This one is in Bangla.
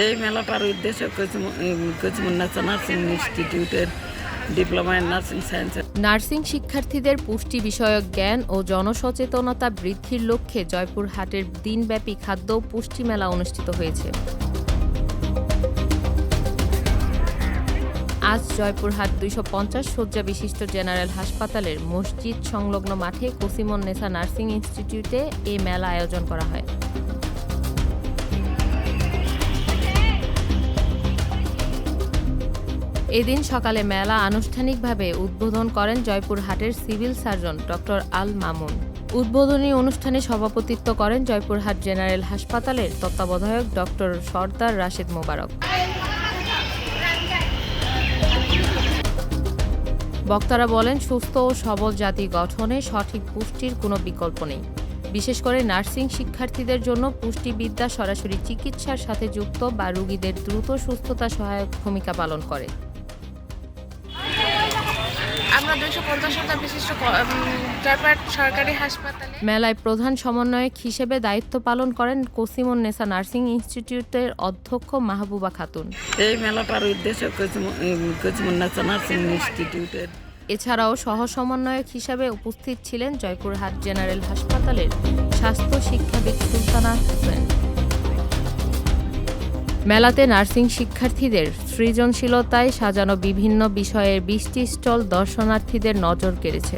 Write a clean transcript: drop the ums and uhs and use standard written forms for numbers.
এই মেলাটার উদ্দেশ্য কচিমুন্নাসা নার্সিং ইনস্টিটিউটের diploma in nursing science nursing শিক্ষার্থীদের পুষ্টি বিষয়ক জ্ঞান ও জনসচেতনতা বৃদ্ধির লক্ষ্যে জয়পুরহাটের দিনব্যাপী খাদ্য ও পুষ্টি মেলা অনুষ্ঠিত হয়েছে। আজ জয়পুরহাট 250 শয্যা বিশিষ্ট জেনারেল হাসপাতালের মসজিদ সংলগ্ন মাঠে কসিমুন্নেছা নার্সিং ইনস্টিটিউটে এ মেলা আয়োজন করা হয়। এদিন সকালে মেলা আনুষ্ঠানিকভাবে উদ্বোধন করেন জয়পুরহাটের civil surgeon doctor Al Mamun. উদ্বোধনী অনুষ্ঠানে সভাপতিত্ব করেন জয়পুরহাট জেনারেল হাসপাতালের তত্ত্বাবধায়ক ডক্টর সরদার রাশেদ মোবারক। বক্তারা বলেন, সুস্থ ও সবল জাতি গঠনে সঠিক পুষ্টির কোনো বিকল্প নেই। বিশেষ করে নার্সিং শিক্ষার্থীদের জন্য পুষ্টিবিদ্যা সরাসরি চিকিৎসার সাথে যুক্ত বা রোগীদের দ্রুত সুস্থতা সহায়ক ভূমিকা পালন করে। আমরা 250 শয্যা বিশিষ্ট জয়পুরহাট সরকারি হাসপাতালে মেলায় প্রধান সমন্বয়ক হিসেবে দায়িত্ব পালন করেন কসিমুন্নেছা নার্সিং ইনস্টিটিউটের অধ্যক্ষ মাহবুবা খাতুন। এই মেলাটার উদ্দেশ্য কচিমুন্নাসা নার্সিং ইনস্টিটিউটের। এছাড়াও সহ সমন্বয়ক হিসেবে উপস্থিত ছিলেন জয়পুরহাট জেনারেল হাসপাতালের স্বাস্থ্য শিক্ষাবিদ সুলতানা হোসেন। মেলাতে নার্সিং শিক্ষার্থীদের সৃজনশীলতায় সাজানো বিভিন্ন বিষয়ের 20টি স্টল দর্শনার্থীদের নজর কেড়েছে।